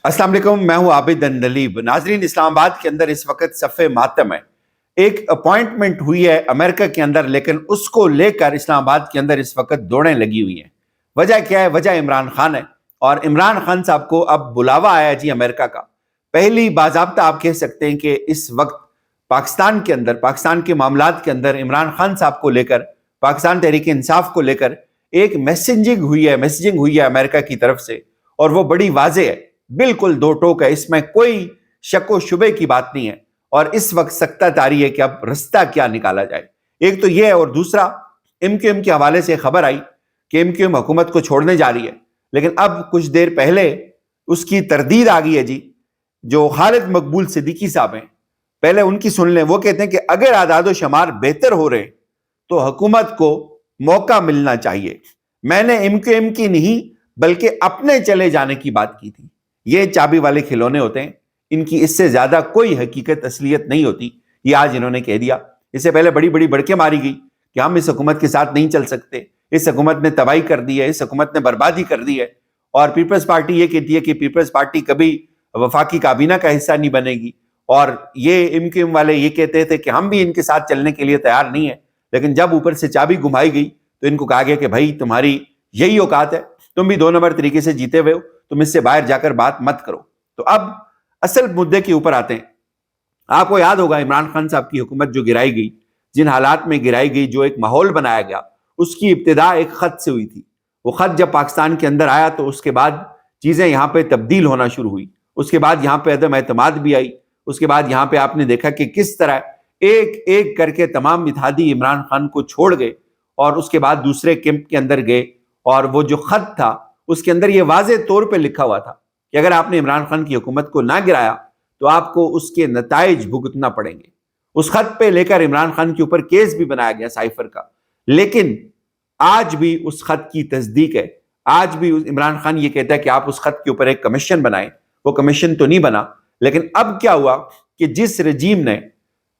अस्सलाम वालेकुम, मैं हूं आबिद अंदलीब। नाजरीन, इस्लामाबाद के अंदर इस वक्त सफ़े मातम है। एक अपॉइंटमेंट हुई है अमेरिका के अंदर, लेकिन उसको लेकर इस्लामाबाद के अंदर इस वक्त दौड़ें लगी हुई हैं। वजह क्या है? वजह इमरान खान है। और इमरान खान साहब को अब बुलावा आया जी अमेरिका का। पहली बाज़ाब्ता आप कह सकते हैं कि इस वक्त पाकिस्तान के अंदर, पाकिस्तान के मामलात के अंदर इमरान खान साहब को लेकर, पाकिस्तान तहरीक इंसाफ को लेकर एक मैसेजिंग हुई है अमेरिका की तरफ से, और वो बड़ी वाज़ेह है, बिल्कुल दो टोक है, इसमें कोई शक व शुबे की बात नहीं है। और इस वक्त सख्ता तारी है कि अब रास्ता क्या निकाला जाए। एक तो ये है, और दूसरा MQM के हवाले से खबर आई कि MQM हुकूमत को छोड़ने जा रही है, लेकिन अब कुछ देर पहले उसकी तरदीद आ गई है जी। जो खालिद मकबूल सिद्दीकी साहब हैं, पहले उनकी सुन लें। वो कहते हैं कि अगर आदाद शुमार बेहतर हो रहे तो हुकूमत को मौका मिलना चाहिए। मैंने MQM की नहीं बल्कि अपने चले जाने की बात की थी। ये चाबी वाले खिलौने होते हैं, इनकी इससे ज्यादा कोई हकीकत असलियत नहीं होती। ये आज इन्होंने कह दिया। इससे पहले बड़ी बड़ी बड़के मारी गई कि हम इस हुकूमत के साथ नहीं चल सकते, इस हुकूमत ने तबाही कर दी है, इस हुकूमत ने बर्बादी कर दी है। और पीपल्स पार्टी ये कहती है कि पीपल्स पार्टी कभी वफाकी काबीना का हिस्सा नहीं बनेगी। और ये MQM वाले ये कहते थे कि हम भी इनके साथ चलने के लिए तैयार नहीं है। लेकिन जब ऊपर से चाबी घुमाई गई तो इनको कहा गया कि भाई तुम्हारी यही औकात है, तुम भी 2 नंबर तरीके से जीते हुए हो, तुम इससे बाहर जाकर बात मत करो। तो अब असल मुद्दे के ऊपर आते हैं। आपको याद होगा इमरान खान साहब की हुकूमत जो गिराई गई, जिन हालात में गिराई गई, जो एक माहौल बनाया गया, उसकी इब्तिदा एक खत से हुई थी। वो खत जब पाकिस्तान के अंदर आया तो उसके बाद चीजें यहाँ पे तब्दील होना शुरू हुई। उसके बाद यहाँ पे अदम एतमाद भी आई। उसके बाद यहाँ पे आपने देखा कि किस तरह एक एक करके तमाम इत्तेहादी इमरान खान को छोड़ गए और उसके बाद दूसरे कैंप के अंदर गए। और वो जो खत था उसके अंदर ये वाज़े तौर पे लिखा हुआ था कि अगर आपने इमरान खान की हुकूमत को ना गिराया तो आपको उसके नताइज भुगतना पड़ेंगे। उस खत पे लेकर इमरान खान के ऊपर केस भी बनाया गया साइफर का। लेकिन आज भी उस खत की तस्दीक है। आज भी इमरान खान ये कहता है कि आप उस खत के ऊपर एक कमीशन बनाएं। वो कमीशन तो नहीं बना। लेकिन अब क्या हुआ कि जिस रजीम ने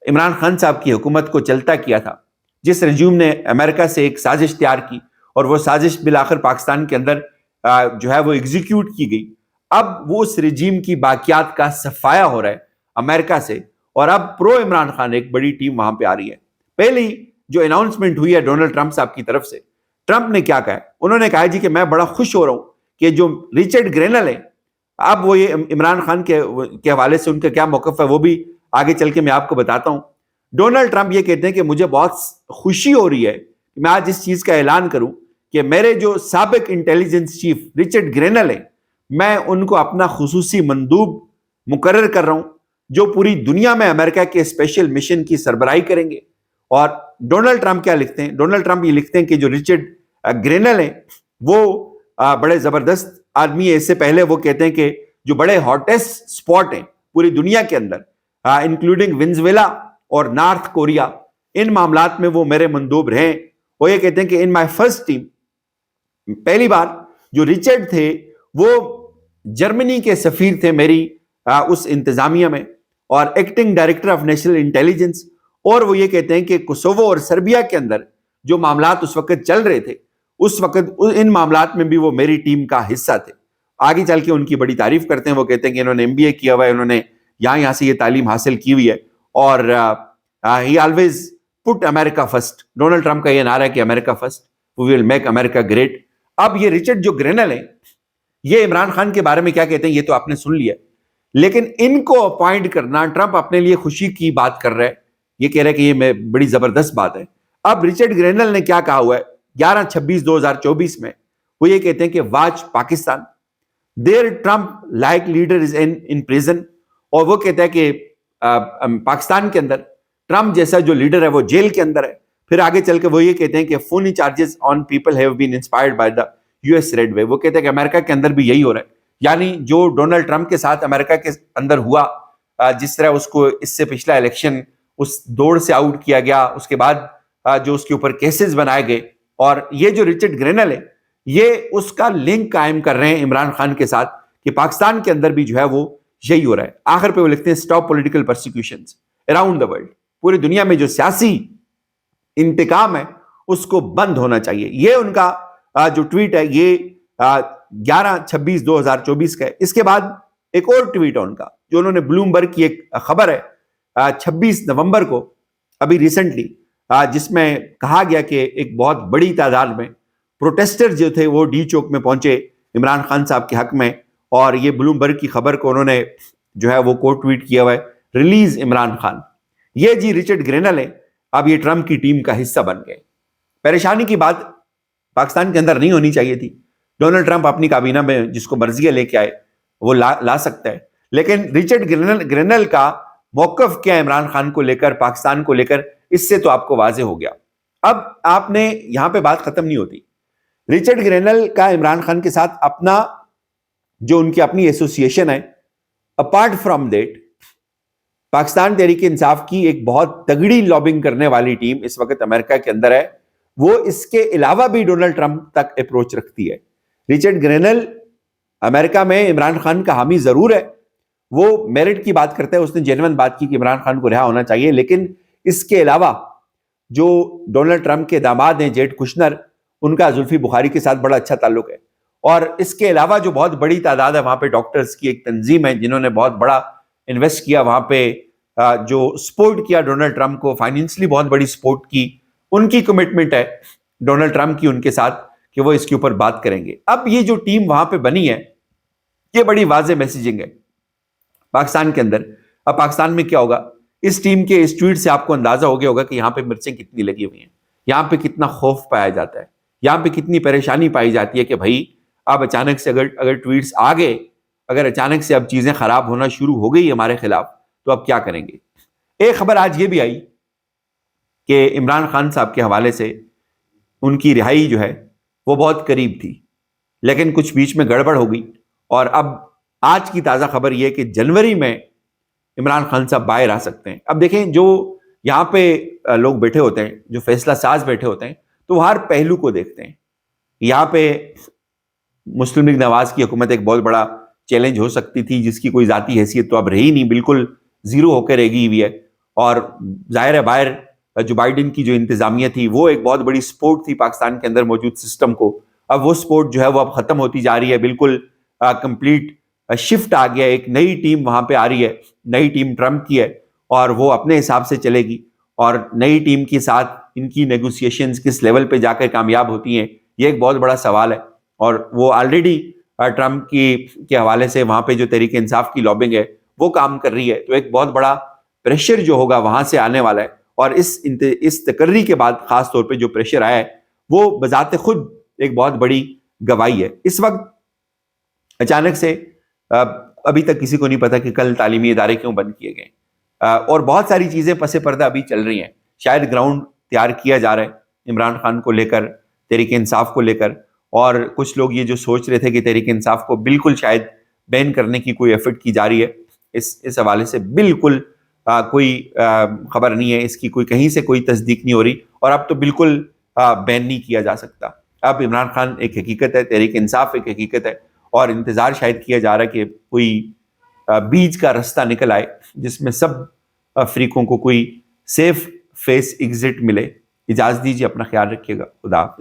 इमरान खान साहब की हुकूमत को चलता किया था, जिस रजीम ने अमेरिका से एक साजिश तैयार की और वो साजिश बिलाखिर पाकिस्तान के अंदर जो है वो एग्जीक्यूट की गई, अब वो उस रजीम की बाकियात का सफाया हो रहा है अमेरिका से। और अब प्रो इमरान खान एक बड़ी टीम वहां पे आ रही है। पहली जो अनाउंसमेंट हुई है डोनाल्ड ट्रंप साहब की तरफ से, ट्रंप ने क्या कहा? उन्होंने कहा जी कि मैं बड़ा खुश हो रहा हूं कि जो रिचर्ड ग्रेनल है, अब वो ये इमरान खान के हवाले से उनका क्या मौकफ है वो भी आगे चल के मैं आपको बताता हूं। डोनाल्ड ट्रंप ये कहते हैं कि मुझे बहुत खुशी हो रही है कि मैं आज इस चीज का ऐलान करूं कि मेरे जो साबिक इंटेलिजेंस चीफ रिचर्ड ग्रेनल है, मैं उनको अपना खुसूसी मंदूब मुकर्रर कर रहा हूं जो पूरी दुनिया में अमेरिका के स्पेशल मिशन की सरबराही करेंगे। और डोनाल्ड ट्रंप क्या लिखते हैं? डोनाल्ड ट्रंप ये लिखते हैं कि जो रिचर्ड ग्रेनल है वो बड़े जबरदस्त आदमी है। इससे पहले वो कहते हैं कि जो बड़े हॉटेस्ट स्पॉट हैं पूरी दुनिया के अंदर, इंक्लूडिंग वेनेजुएला और नॉर्थ कोरिया, इन मामलात में वो मेरे मंदूब रहे। वो ये कहते हैं कि इन माय फर्स्ट टीम, पहली बार जो रिचर्ड थे वो जर्मनी के सफीर थे मेरी उस इंतजामिया में, और acting director of national intelligence. और वो ये कहते हैं कि कोसोवो और सर्बिया के अंदर जो मामलात उस वक्त चल रहे थे, उस वक्त इन मामलात में भी वो मेरी टीम का हिस्सा थे। आगे चल के उनकी बड़ी तारीफ करते हैं। वो कहते हैं कि इन्होंने MBA किया हुआ है, उन्होंने यहाँ से ये तालीम हासिल की हुई है, और he always put America first. Donald Trump का ये नारा है कि America first, we will make America great. अब ये रिचर्ड जो ग्रेनल है, ये इमरान खान के बारे में क्या कहते हैं ये तो आपने सुन लिया। लेकिन इनको अपॉइंट करना ट्रंप अपने लिए खुशी की बात कर रहा है। ये कह रहा है कि ये बड़ी जबरदस्त बात है। अब रिचर्ड ग्रेनल ने क्या कहा हुआ है 11/26/2024 में? वो ये कहते हैं कि watch Pakistan, there Trump like leader is in prison. और वो कहता है कि पाकिस्तान के अंदर ट्रंप जैसा जो लीडर है वो जेल के अंदर है। फिर आगे चल के वो ये कहते हैं कि phoney charges on people have been inspired by the US red wave. वो कहते हैं कि अमेरिका के अंदर भी यही हो रहा है। यानी जो डोनाल्ड ट्रंप के साथ अमेरिका के अंदर हुआ, जिस तरह उसको इससे पिछला इलेक्शन उस दौड़ से आउट किया गया, उसके बाद जो उसके ऊपर केसेस बनाए गए, और ये जो रिचर्ड ग्रेनल है ये उसका लिंक कायम कर रहे हैं इमरान खान के साथ कि पाकिस्तान के अंदर भी जो है वो यही हो रहा है। आखिर पे वो लिखते हैं stop political persecutions around the world. पूरी दुनिया में जो सियासी इंतकाम है उसको बंद होना चाहिए। ये उनका जो ट्वीट है ये 11/26/2024 का है। इसके बाद ایک اور ٹویٹ ہے ان کا جو انہوں نے بلومبرگ کی ایک خبر ہے 26 نومبر کو ابھی ریسنٹلی، جس میں کہا گیا کہ ایک بہت بڑی تعداد میں پروٹیسٹر جو تھے وہ ڈی چوک میں پہنچے عمران خان صاحب کے حق میں، اور یہ بلومبرگ کی خبر کو انہوں نے جو ہے وہ کوٹ ٹویٹ کیا ہوا ہے، ریلیز عمران خان۔ یہ جی رچرڈ گرینل ہے، اب یہ ٹرمپ کی ٹیم کا حصہ بن گئے۔ پریشانی کی بات پاکستان کے اندر نہیں ہونی چاہیے تھی، ڈونلڈ ٹرمپ اپنی کابینہ میں جس کو مرضی لے کے آئے وہ لا سکتا ہے، لیکن رچرڈ گرینل کا موقف کیا عمران خان کو لے کر، پاکستان کو لے کر، اس سے تو آپ کو واضح ہو گیا۔ اب آپ نے یہاں پہ بات ختم نہیں ہوتی۔ رچرڈ گرینل کا عمران خان کے ساتھ اپنا جو ان کی اپنی ایسوسیشن ہے، apart from that Pakistan Tehreek Insaf کی ایک بہت تگڑی لابنگ کرنے والی ٹیم اس وقت امریکہ کے اندر ہے، وہ اس کے علاوہ بھی ڈونلڈ ٹرمپ تک اپروچ رکھتی ہے۔ رچرڈ گرینل امریکہ میں عمران خان کا حامی ضرور ہے، وہ میرٹ کی بات کرتا ہے، اس نے جینون بات کی کہ عمران خان کو رہا ہونا چاہیے، لیکن اس کے علاوہ جو ڈونلڈ ٹرمپ کے داماد ہیں جیڈ کشنر، ان کا زلفی بخاری کے ساتھ بڑا اچھا تعلق ہے، اور اس کے علاوہ جو بہت بڑی تعداد ہے وہاں پہ ڈاکٹرز کی ایک تنظیم ہے جنہوں نے بہت بڑا انویسٹ کیا وہاں پہ، جو سپورٹ کیا ڈونلڈ ٹرمپ کو، فائنینشلی بہت بڑی سپورٹ کی، ان کی کمٹمنٹ ہے ڈونلڈ ٹرمپ کی ان کے ساتھ کہ وہ اس کے اوپر بات کریں گے۔ اب یہ جو ٹیم وہاں پہ بنی ہے یہ بڑی واضح میسیجنگ ہے پاکستان کے اندر۔ اب پاکستان میں کیا ہوگا، اس ٹیم کے اس ٹویٹ سے آپ کو اندازہ ہو گیا ہوگا کہ یہاں پہ مرچیں کتنی لگی ہوئی ہیں، یہاں پہ کتنا خوف پایا جاتا ہے، یہاں پہ کتنی پریشانی پائی جاتی ہے کہ بھائی اب اچانک سے اگر ٹویٹس آ گئے، اگر اچانک سے اب چیزیں خراب ہونا شروع ہو گئی ہمارے خلاف تو اب کیا کریں گے۔ ایک خبر آج یہ بھی آئی کہ عمران خان صاحب کے حوالے سے ان کی رہائی جو ہے وہ بہت قریب تھی، لیکن کچھ بیچ میں گڑبڑ ہو گئی، اور اب آج کی تازہ خبر یہ کہ جنوری میں عمران خان صاحب باہر آ سکتے ہیں۔ اب دیکھیں جو یہاں پہ لوگ بیٹھے ہوتے ہیں، جو فیصلہ ساز بیٹھے ہوتے ہیں، تو وہ ہر پہلو کو دیکھتے ہیں۔ یہاں پہ مسلم لیگ نواز کی حکومت ایک بہت بڑا چیلنج ہو سکتی تھی جس کی کوئی ذاتی حیثیت تو اب رہی نہیں، بالکل زیرو ہو کے رہ گئی ہوئی ہے، اور ظاہر ہے باہر جو بائیڈن کی جو انتظامیہ تھی وہ ایک بہت بڑی سپورٹ تھی پاکستان کے اندر موجود سسٹم کو، اب وہ سپورٹ جو ہے وہ اب ختم ہوتی جا رہی ہے، بالکل کمپلیٹ شفٹ آ گیا، ایک نئی ٹیم وہاں پہ آ رہی ہے، نئی ٹیم ٹرمپ کی ہے، اور وہ اپنے حساب سے چلے گی، اور نئی ٹیم کے ساتھ ان کی نیگوسیشنز کس لیول پہ جا کر کامیاب ہوتی ہیں یہ ایک بہت بڑا سوال ہے، اور وہ آلریڈی ٹرمپ کے حوالے سے وہاں پہ جو تحریک انصاف کی لابنگ ہے وہ کام کر رہی ہے، تو ایک بہت بڑا پریشر جو ہوگا وہاں سے آنے والا ہے، اور اس تقرری کے بعد خاص طور پہ جو پریشر آیا ہے وہ بذات خود ایک بہت بڑی گواہی ہے۔ اس وقت اچانک سے ابھی تک کسی کو نہیں پتا کہ کل تعلیمی ادارے کیوں بند کیے گئے، اور بہت ساری چیزیں پس پردہ ابھی چل رہی ہیں، شاید گراؤنڈ تیار کیا جا رہا ہے عمران خان کو لے کر، تحریک انصاف کو لے کر، اور کچھ لوگ یہ جو سوچ رہے تھے کہ تحریک انصاف کو بالکل شاید بین کرنے کی کوئی ایفرٹ کی جا رہی ہے، اس حوالے سے بالکل کوئی خبر نہیں ہے، اس کی کوئی کہیں سے کوئی تصدیق نہیں ہو رہی، اور اب تو بالکل بین نہیں کیا جا سکتا۔ اب عمران خان ایک حقیقت ہے، تحریک انصاف ایک حقیقت ہے، اور انتظار شاید کیا جا رہا ہے کہ کوئی بیچ کا رستہ نکل آئے جس میں سب فریقوں کو کوئی سیف فیس ایگزٹ ملے۔ اجازت دیجیے، اپنا خیال رکھیے گا، خدا حافظ۔